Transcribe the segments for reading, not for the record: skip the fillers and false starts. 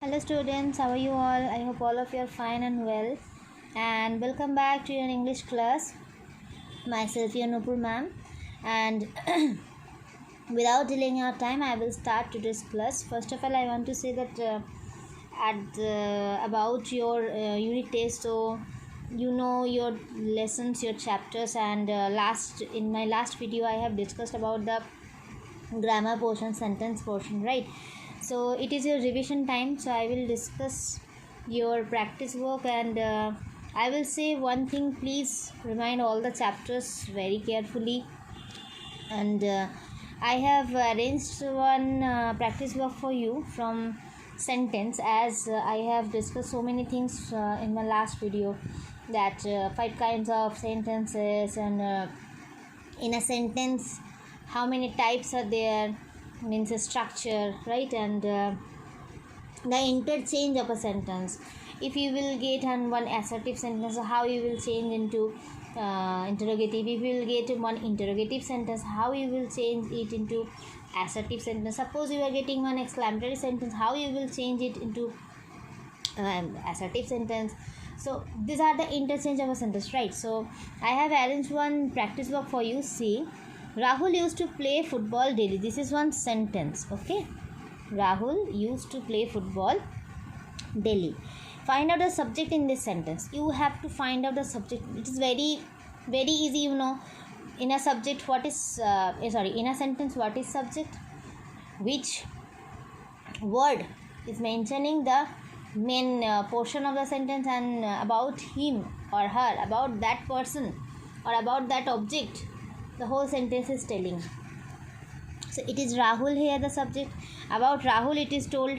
Hello students, how are you all? I hope all of you are fine and well. And welcome back to your English class. Myself, your Nupur ma'am. And without delaying our time, I will start today's class. First of all, I want to say that about your unit test. So you know your lessons, your chapters, and in my last video, I have discussed about the grammar portion, sentence portion, right? So it is your revision time, so I will discuss your practice work, and I will say one thing: please remind all the chapters very carefully. And I have arranged one practice work for you from sentence, as I have discussed so many things in my last video, that 5 kinds of sentences, and in a sentence how many types are there, means a structure, right? And the interchange of a sentence, if you will get one assertive sentence, how you will change into interrogative. If you will get one interrogative sentence, how you will change it into assertive sentence. Suppose you are getting one exclamatory sentence, how you will change it into assertive sentence. So these are the interchange of a sentence, right? So I have arranged one practice work for you. See, Rahul used to play football daily. This is one sentence, okay? Rahul used to play football daily. Find out the subject in this sentence. You have to find out the subject. It is very, very easy, you know. In a subject, what is, in a sentence, what is subject? Which word is mentioning the main portion of the sentence, and about him or her, about that person or about that object, the whole sentence is telling. So it is Rahul here, the subject. About Rahul it is told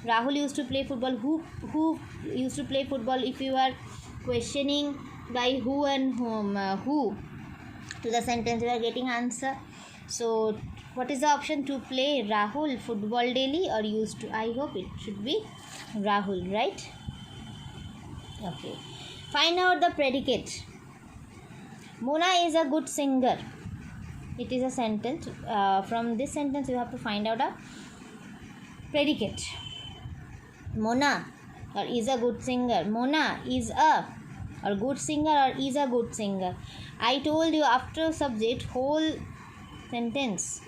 Rahul used to play football. Who used to play football? If you are questioning by who and whom, who to the sentence, you are getting answer. So what is the option? To play Rahul football daily, or used to? I hope it should be Rahul, right? Okay. Find out the predicate. Mona is a good singer. It is a sentence. From this sentence, you have to find out a predicate. Mona or is a good singer. Mona is a or good singer, or is a good singer. I told you, after subject, whole sentence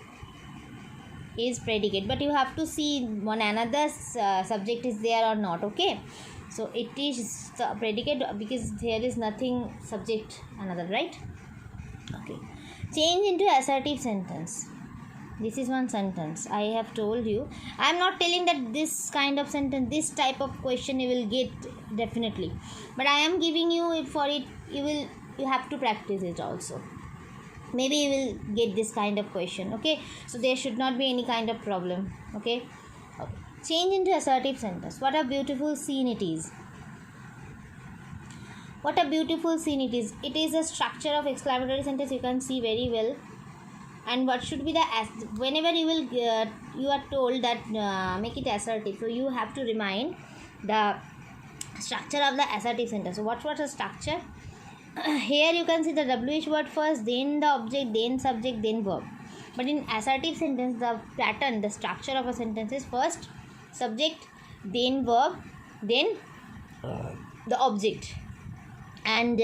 is predicate, but you have to see one another subject is there or not, okay? So it is the predicate because there is nothing subject another, right? Okay. Change into assertive sentence. This is one sentence. I have told you. I am not telling that this kind of sentence, this type of question you will get definitely, but I am giving you for it. You have to practice it also. Maybe you will get this kind of question. Okay. So there should not be any kind of problem. Okay. Change into assertive sentence. What a beautiful scene it is. What a beautiful scene it is. It is a structure of exclamatory sentence. You can see very well. And what should be the whenever you will you are told that make it assertive, so you have to remind the structure of the assertive sentence. So what's the structure? Here you can see the WH word first, then the object, then subject, then verb. But in assertive sentence, the pattern, the structure of a sentence is first subject, then verb, then the object. And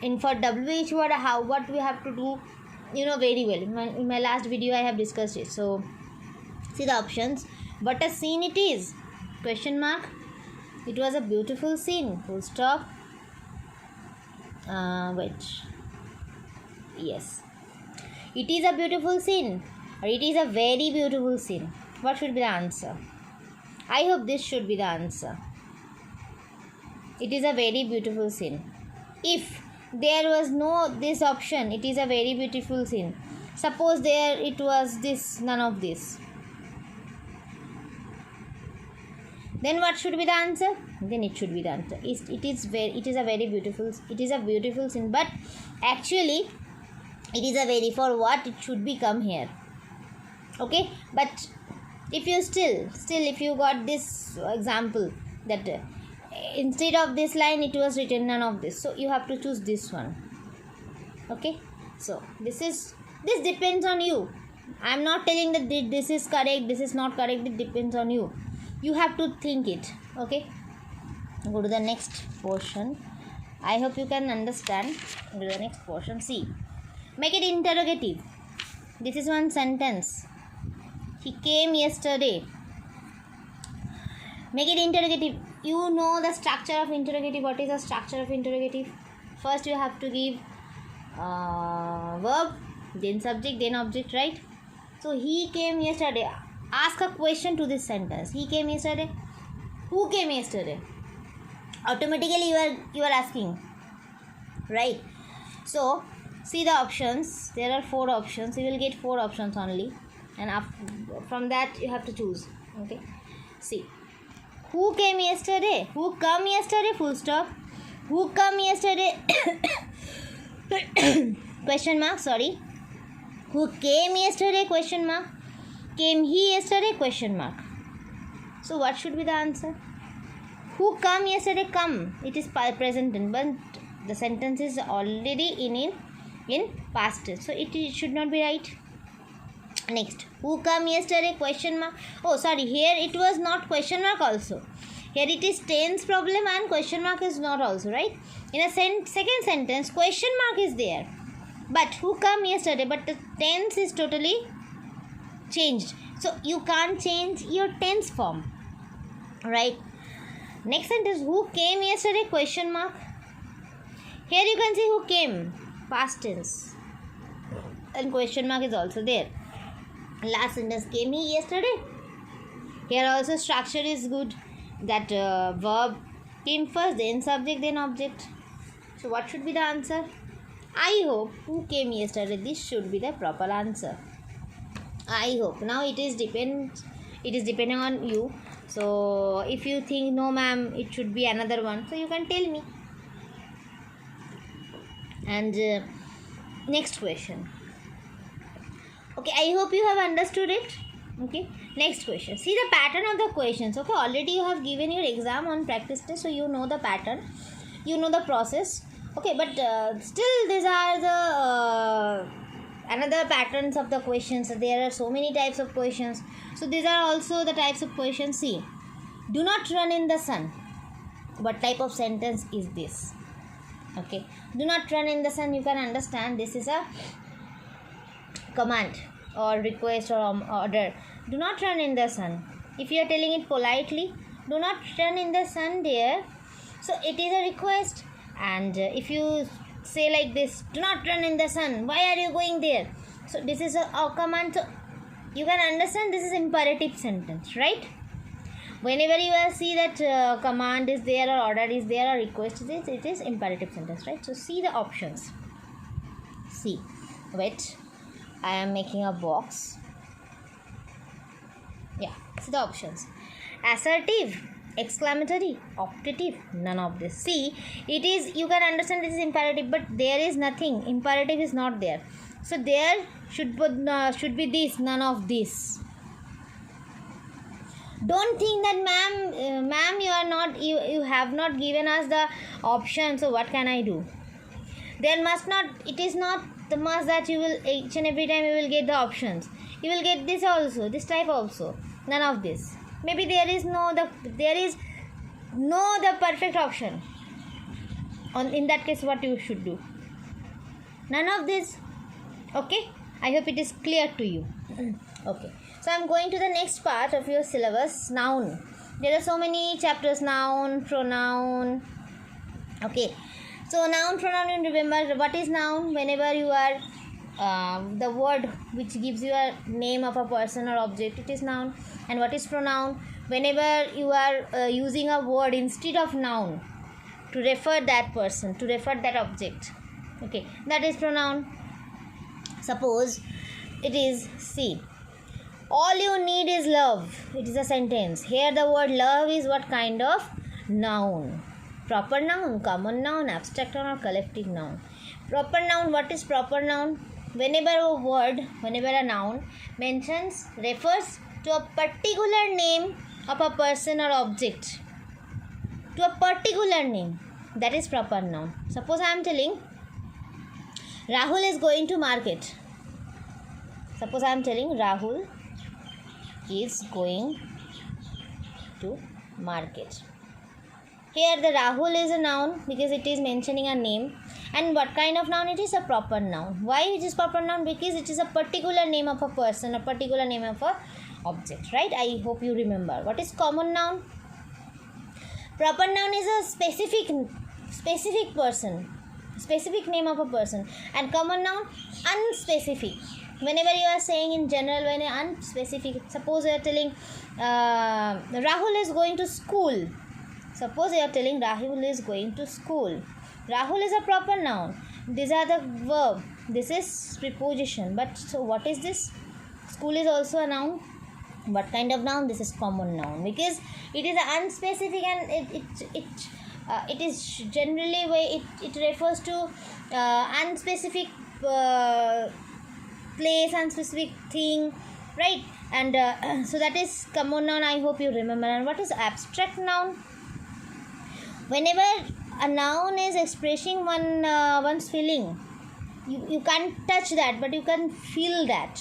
in for WH word, what we have to do, you know very well. In my last video I have discussed it. So see the options. What a scene it is, question mark. It was a beautiful scene, full stop. Wait, yes, it is a beautiful scene, or it is a very beautiful scene. What should be the answer? I hope this should be the answer. It is a very beautiful scene. If there was no this option, it is a very beautiful scene. Suppose there it was this, none of this, then what should be the answer? Then it should be the answer. It is a very beautiful. It is a beautiful scene, but actually it is a very, for what it should become here. Okay, but if you still if you got this example that instead of this line it was written none of this, so you have to choose this one. Okay, so this depends on you. I am not telling that this is correct, this is not correct. It depends on you. You have to think it. Okay, go to the next portion. I hope you can understand. Go to the next portion. See, make it interrogative. This is one sentence. He came yesterday. Make it interrogative. You know the structure of interrogative. What is the structure of interrogative? First you have to give verb, then subject, then object, right? So he came yesterday. Ask a question to this sentence. He came yesterday. Who came yesterday? Automatically you are asking, right? So see the options. There are 4 options. You will get 4 options only, and from that you have to choose. Okay, see, who came yesterday? Who come yesterday? Full stop. Who come yesterday? Question mark. Sorry. Who came yesterday? Question mark. Came he yesterday? Question mark. So what should be the answer? Who come yesterday? Come. It is present tense, but the sentence is already in past tense, so it should not be right. Next, who come yesterday? Question mark. Oh, sorry. Here it was not question mark also. Here it is tense problem and question mark is not also, right? In a second sentence, question mark is there. But who come yesterday? But the tense is totally changed. So you can't change your tense form, right? Next sentence, who came yesterday? Question mark. Here you can see who came, past tense, and question mark is also there. Last sentence, came he yesterday? Here also structure is good. That verb came first, then subject, then object. So what should be the answer? I hope who came yesterday. This should be the proper answer. I hope. Now it is depending on you. So if you think no ma'am, it should be another one, so you can tell me. And next question. Okay, I hope you have understood it. Okay, next question. See the pattern of the questions. Okay, already you have given your exam on practice test, so you know the pattern, you know the process. Okay, but still these are the another patterns of the questions. There are so many types of questions, so these are also the types of questions. See, do not run in the sun. What type of sentence is this? Okay, do not run in the sun. You can understand this is a command or request or order. Do not run in the sun. If you are telling it politely, do not run in the sun, dear, so it is a request. And if you say like this, do not run in the sun, why are you going there? So this is a command. So you can understand this is imperative sentence, right? Whenever you see that command is there or order is there or request is there, it is imperative sentence, right? So see the options. See, wait, I am making a box. Yeah, see the options. Assertive, exclamatory, optative, none of this. See, it is, you can understand this is imperative, but there is nothing. Imperative is not there. So there should be this, none of this. Don't think that ma'am, you have not given us the option, so what can I do? There must not, it is not the must that you will each and every time you will get the options. You will get this also, this type also, none of this. Maybe there is no the perfect option. In that case, what you should do? None of this. Okay, I hope it is clear to you. Okay, so I am going to the next part of your syllabus, noun. There are so many chapters, noun, pronoun. Okay, so noun, pronoun, and remember what is noun. Whenever you are the word which gives you a name of a person or object, it is noun. And what is pronoun? Whenever you are using a word instead of noun to refer that person, to refer that object, okay, that is pronoun. Suppose it is, see, all you need is love. It is a sentence. Here the word love is what kind of noun? Proper noun, common noun, abstract noun, or collective noun. Proper noun, what is proper noun? Whenever a word, whenever a noun mentions, refers to a particular name of a person or object, to a particular name, that is proper noun. Suppose I am telling Rahul is going to market. Suppose I am telling Rahul is going to market. Here the Rahul is a noun because it is mentioning a name. And what kind of noun it is? A proper noun. Why it is proper noun? Because it is a particular name of a person, a particular name of a object, right? I hope you remember. What is common noun? Proper noun is a specific person, specific name of a person, and common noun unspecific. Whenever you are saying in general, when unspecific, suppose you are telling Rahul is going to school. Suppose you are telling Rahul is going to school. Rahul is a proper noun. These are the verb. This is preposition. But so what is this? School is also a noun. What kind of noun? This is common noun because it is unspecific and it is generally where it refers to unspecific place, unspecific thing, right? And so that is common noun. I hope you remember. And what is abstract noun? Whenever a noun is expressing one's feeling, you can't touch that, but you can feel that,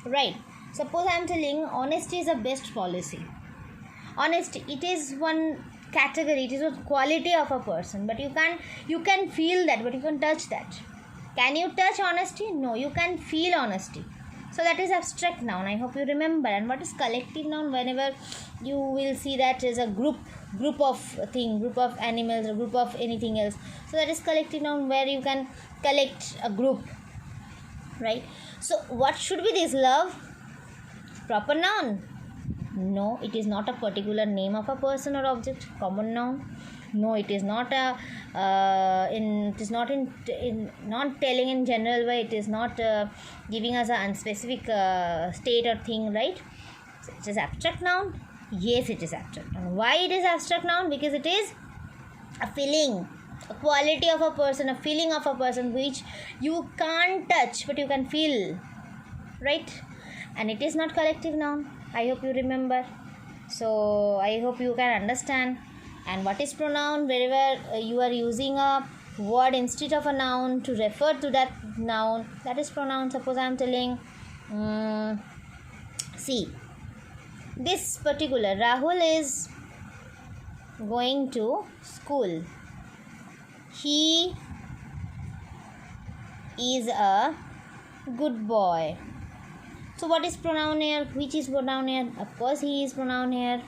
right? Suppose I am telling honesty is the best policy. Honesty, it is one category, it is a quality of a person, but you can feel that, but you can't touch that. Can you touch honesty? No, you can feel honesty. So that is abstract noun. I hope you remember. And what is collective noun? Whenever you will see that is a group of thing, group of animals, or group of anything else. So that is collective noun, where you can collect a group, right? So what should be this? Love? Proper noun? No, it is not a particular name of a person or object. Common noun? No, it is not not telling in general way. It is not giving us an unspecific state or thing, right? So it is abstract noun. Yes, it is abstract noun. Why it is abstract noun? Because it is a feeling, a quality of a person, a feeling of a person which you can't touch but you can feel, right? And it is not collective noun. I hope you remember. So I hope you can understand. And what is pronoun? Wherever you are using a word instead of a noun to refer to that noun, that is pronoun. Suppose I am telling, see, this particular Rahul is going to school. He is a good boy. So what is pronoun here? Which is pronoun here? Of course he is pronoun here.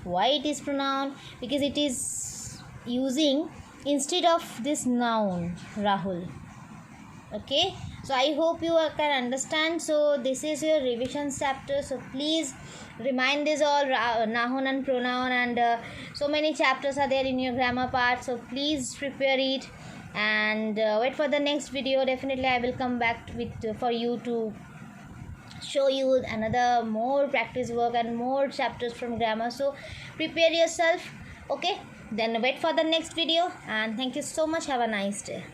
Why it is pronoun? Because it is using instead of this noun Rahul. Okay, so I hope you can understand. So this is your revision chapter, so please remind this all noun and pronoun, and so many chapters are there in your grammar part, so please prepare it and wait for the next video. Definitely I will come back with for you to show you another more practice work and more chapters from grammar. So prepare yourself. Okay, then wait for the next video, and thank you so much. Have a nice day.